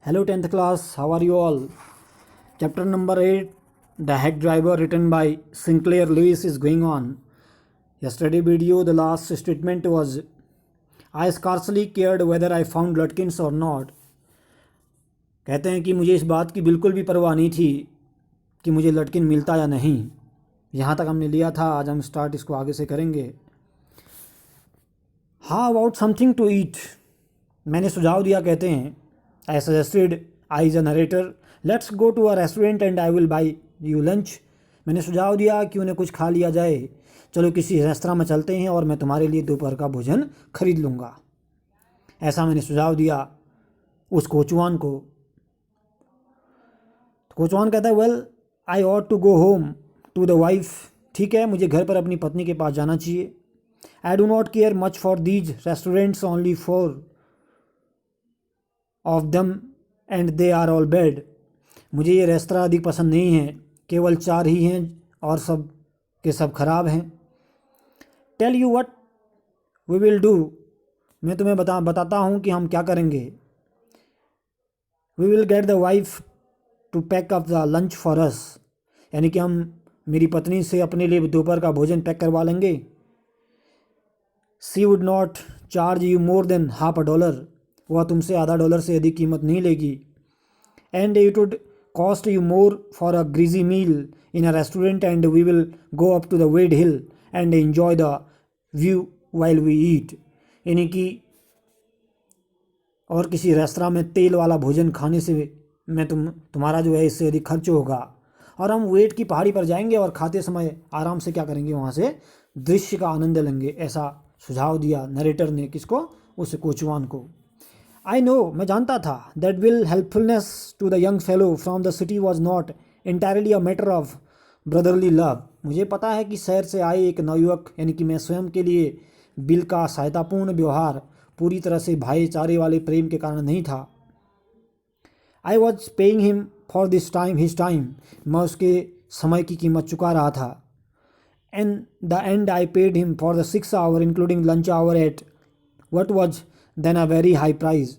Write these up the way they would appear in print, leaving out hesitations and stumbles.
Hello 10th class, how are you all? Chapter number 8, The Hack Driver, written by Sinclair Lewis, is going on. Yesterday video, the last statement was, I scarcely cared whether I found Lutkins or not. कहते हैं कि मुझे इस बात की बिल्कुल भी परवाह नहीं थी कि मुझे लटकिन मिलता या नहीं. यहाँ तक हमने लिया था. आज हम स्टार्ट इसको आगे से करेंगे. How about something to eat, मैंने सुझाव दिया. कहते हैं I suggested, I is a narrator, let's go to a restaurant and I will buy you lunch. मैंने सुझाव दिया कि उन्हें कुछ खा लिया जाए. चलो किसी रेस्तरां में चलते हैं और मैं तुम्हारे लिए दोपहर का भोजन खरीद लूँगा. ऐसा मैंने सुझाव दिया उस कोचवान को. कोचवान कहता है, well I ought to go home to the wife. ठीक है, मुझे घर पर अपनी पत्नी के पास जाना चाहिए. I do not care much for these restaurants, only 4 of them and they are all bad. मुझे ये रेस्तरां अधिक पसंद नहीं हैं, केवल 4 ही हैं और सब के सब खराब हैं. Tell you what we will do, मैं तुम्हें बताता हूँ कि हम क्या करेंगे. We will get the wife to pack up the lunch for us, यानी कि हम मेरी पत्नी से अपने लिए दोपहर का भोजन पैक करवा लेंगे. She would not charge you more than $50, वह तुमसे $50 से अधिक कीमत नहीं लेगी. And it would cost you more for a greasy meal in a restaurant and we will go up to the Wade hill and enjoy the view while we eat. यानी कि और किसी रेस्तरां में तेल वाला भोजन खाने से मैं तुम्हारा जो है इससे अधिक खर्च होगा, और हम वेट की पहाड़ी पर जाएंगे और खाते समय आराम से क्या करेंगे, वहाँ से दृश्य का आनंद लेंगे. ऐसा सुझाव दिया नरेटर ने. किसको? उस कोचवान को. आई नो, मैं जानता था, that will helpfulness to the young fellow from the city was not entirely a matter of brotherly love. मुझे पता है कि शहर से आए एक नवयुवक यानी कि मैं स्वयं के लिए बिल का सहायतापूर्ण व्यवहार पूरी तरह से भाईचारे वाले प्रेम के कारण नहीं था. I was paying him for this time his time, मैं उसके समय की कीमत चुका रहा था. And the end I paid him for the 6 hour including lunch hour at what was then a very high price.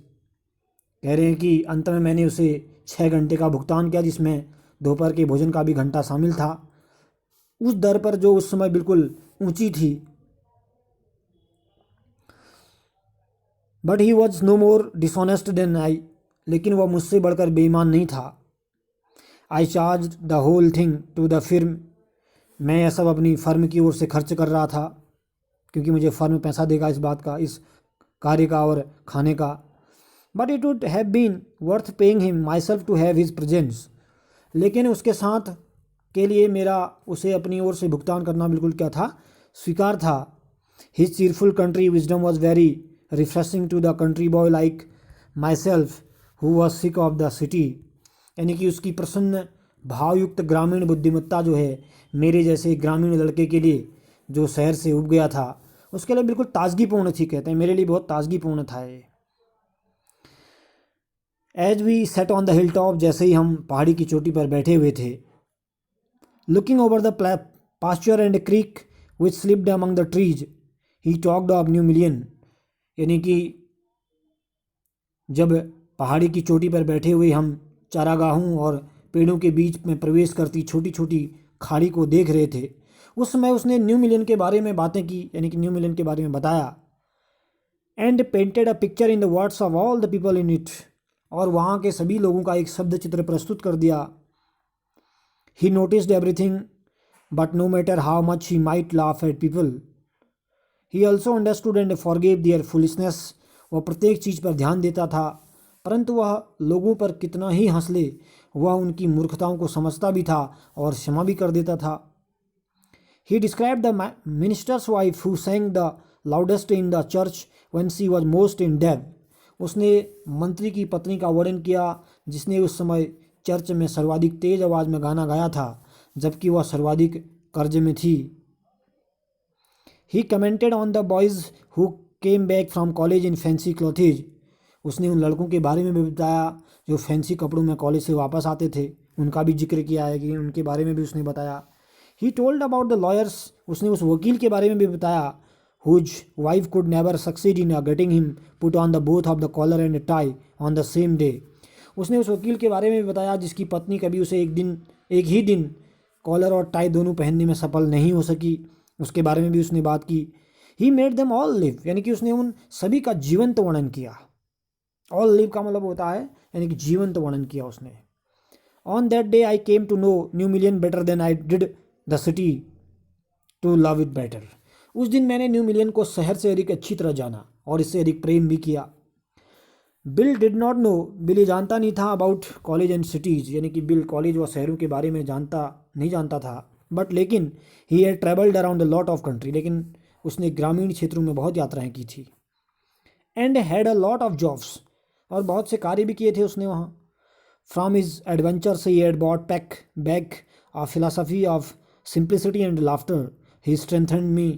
कह रहे हैं कि अंत में मैंने उसे 6 घंटे का भुगतान किया, जिसमें दोपहर के भोजन का भी घंटा शामिल था, उस दर पर जो उस समय बिल्कुल ऊंची थी. But he was no more dishonest than I, लेकिन वह मुझसे बढ़कर बेईमान नहीं था. I charge the whole thing to the firm, मैं यह सब अपनी फर्म की ओर से खर्च कर रहा था, क्योंकि मुझे फर्म पैसा देगा इस बात का, इस कार्य का और खाने का. But it would have been worth paying him myself to have his presence, लेकिन उसके साथ के लिए मेरा उसे अपनी ओर से भुगतान करना बिल्कुल क्या था, स्वीकार था. His cheerful country wisdom was very refreshing to the country boy like myself who was sick of the city. यानी कि उसकी प्रसन्न भावयुक्त ग्रामीण बुद्धिमत्ता जो है मेरे जैसे ग्रामीण लड़के के लिए जो शहर से उब गया था, उसके लिए बिल्कुल ताजगीपूर्ण थी. कहते हैं मेरे लिए बहुत ताजगीपूर्ण था ये. As we sat on the hill top, जैसे ही हम पहाड़ी की चोटी पर बैठे हुए थे, looking over the pasture and creek which slipped among the trees, he talked of New Million. यानी कि जब पहाड़ी की चोटी पर बैठे हुए हम चारागाहों और पेड़ों के बीच में प्रवेश करती छोटी छोटी खाड़ी को देख रहे थे, उस समय उसने न्यू मिलियन के बारे में बातें की, यानी कि न्यू मिलियन के बारे में बताया. And painted a picture in the words of all the people in it, और वहाँ के सभी लोगों का एक शब्द चित्र प्रस्तुत कर दिया. He noticed everything but no matter how much he might laugh at people, he also understood and forgave their foolishness. वह प्रत्येक चीज़ पर ध्यान देता था, परंतु वह लोगों पर कितना ही हंस ले, वह उनकी मूर्खताओं को समझता भी था और क्षमा भी कर देता था. He describe the minister's wife who sang the loudest in the church when she was most in debt. उसने मंत्री की पत्नी का वर्णन किया जिसने उस समय चर्च में सर्वाधिक तेज आवाज़ में गाना गाया था, जबकि वह सर्वाधिक कर्ज में थी. He commented on the boys who came back from college in fancy clothes. उसने उन लड़कों के बारे में भी बताया जो फैंसी कपड़ों में कॉलेज से वापस आते थे, उनका भी जिक्र किया है कि उनके बारे में भी उसने बताया. He told about the lawyers, उसने उस वकील के बारे में भी बताया, whose wife could never succeed in getting him put on the both of the collar and tie on the same day. उसने उस वकील के बारे में भी बताया जिसकी पत्नी कभी उसे एक ही दिन कॉलर और टाई दोनों पहनने में सफल नहीं हो सकी, उसके बारे में भी उसने बात की। He made them all live, यानी कि उसने उन सभी का जीवंत वर्णन किया। ऑल लिव का मतलब होता है यानी कि जीवंत वर्णन किया उसने। On that day I came to know New Million better than I did the city to love it better. उस दिन मैंने न्यू मिलियन को शहर से अधिक अच्छी तरह जाना और इससे अधिक प्रेम भी किया। Bill did not know, bill ये जानता नहीं था अबाउट कॉलेज एंड सिटीज़, यानी कि बिल कॉलेज व शहरों के बारे में नहीं जानता था। बट लेकिन he had travelled around a lot of country, लेकिन उसने ग्रामीण क्षेत्रों में बहुत यात्राएं की थी। And had a lot of jobs, और बहुत से कार्य भी किए थे उसने वहाँ। From his adventures he had bought back a philosophy of simplicity and laughter. He strengthened me,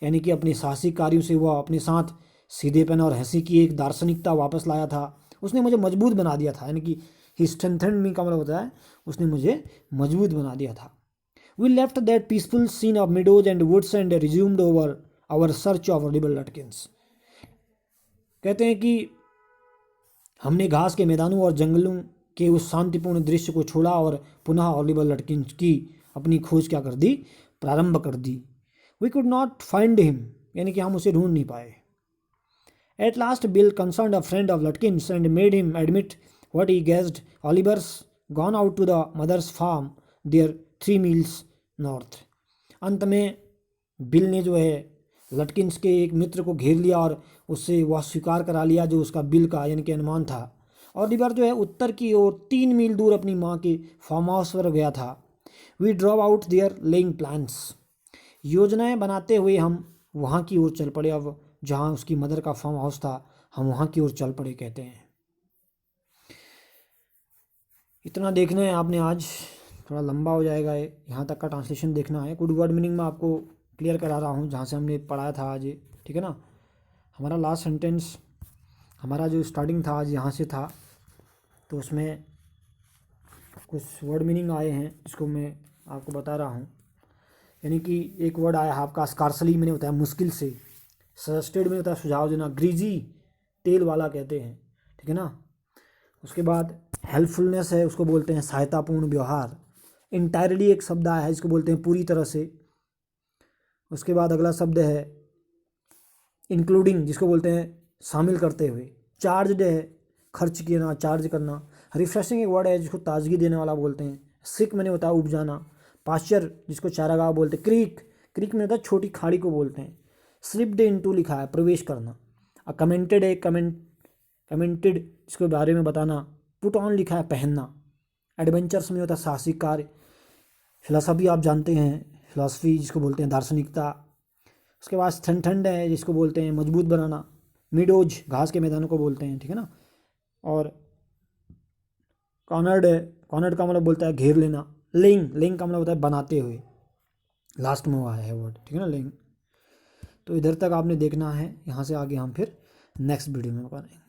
यानी कि अपने साहसिक कार्यों से वह अपने साथ सीधेपन और हंसी की एक दार्शनिकता वापस लाया था। उसने मुझे मजबूत बना दिया था, यानी कि ही स्ट्रेंथन्ड मी का मतलब होता है उसने मुझे मजबूत बना दिया था। We left that peaceful scene of meadows and woods and resumed over our search of audible Lutkins. कहते हैं कि हमने घास के मैदानों और जंगलों के उस शांतिपूर्ण दृश्य को छोड़ा और पुनः ऑलिवर लटकिंस की अपनी खोज क्या कर दी, प्रारंभ कर दी। We could not find him, यानी कि हम उसे ढूंढ नहीं पाए। At last Bill concerned a friend of Lutkins and made him admit what he guessed Oliver's gone out to the mother's farm there 3 miles north. अंत में बिल ने जो है लटकिंस के एक मित्र को घेर लिया और उससे वह स्वीकार करा लिया जो उसका बिल का यानी कि अनुमान था। ऑलिवर जो है उत्तर की ओर 3 मील दूर अपनी माँ के फार्म हाउस पर गया था। We drove out there laying plans, योजनाएं बनाते हुए हम वहाँ की ओर चल पड़े। अब जहाँ उसकी मदर का फार्म हाउस था हम वहाँ की ओर चल पड़े, कहते हैं। इतना देखना है आपने आज, थोड़ा लंबा हो जाएगा ये, यहाँ तक का ट्रांसलेशन देखना है। गुड वर्ड मीनिंग में आपको क्लियर करा रहा हूँ जहाँ से हमने पढ़ाया था आज, ठीक है ना। हमारा लास्ट सेंटेंस, हमारा जो स्टार्टिंग था आज यहाँ से था, तो उसमें कुछ वर्ड मीनिंग आए हैं जिसको मैं आपको बता रहा हूँ। यानी कि एक वर्ड आया है आपका स्कार्सली, मैंने बताया मुश्किल से। सजेस्टेड में होता है सुझाव देना, ग्रीजी तेल वाला कहते हैं, ठीक है ना। उसके बाद हेल्पफुलनेस है, उसको बोलते हैं सहायतापूर्ण व्यवहार। इंटायरली एक शब्द आया है जिसको बोलते हैं पूरी तरह से। उसके बाद अगला शब्द है इंक्लूडिंग, जिसको बोलते हैं शामिल करते हुए। चार्जड है खर्च करना, चार्ज करना। रिफ्रेशिंग एक वर्ड है जिसको ताजगी देने वाला बोलते हैं। सिक मैंने बताया उब जाना। पास्चर जिसको चारागाह बोलते हैं। क्रीक में होता है छोटी खाड़ी को बोलते हैं। स्लिप्ड इनटू लिखा है प्रवेश करना। कमेंटेड है कमेंटेड जिसके बारे में बताना। पुट ऑन लिखा है पहनना। एडवेंचर्स में होता है साहसिक कार्य। फिलासफी आप जानते हैं, फिलासफी जिसको बोलते हैं दार्शनिकता। उसके बाद स्ट्रेंथन्ड है जिसको बोलते हैं मजबूत बनाना। मिडोज घास के मैदानों को बोलते हैं, ठीक है ना। और कॉर्नर्ड है, कॉर्नर्ड का मतलब बोलता है घेर लेना। लेइंग का मतलब होता है बनाते हुए, लास्ट में हुआ है वर्ड, ठीक है ना, लेइंग। तो इधर तक आपने देखना है, यहाँ से आगे हम फिर नेक्स्ट वीडियो में बनाएंगे।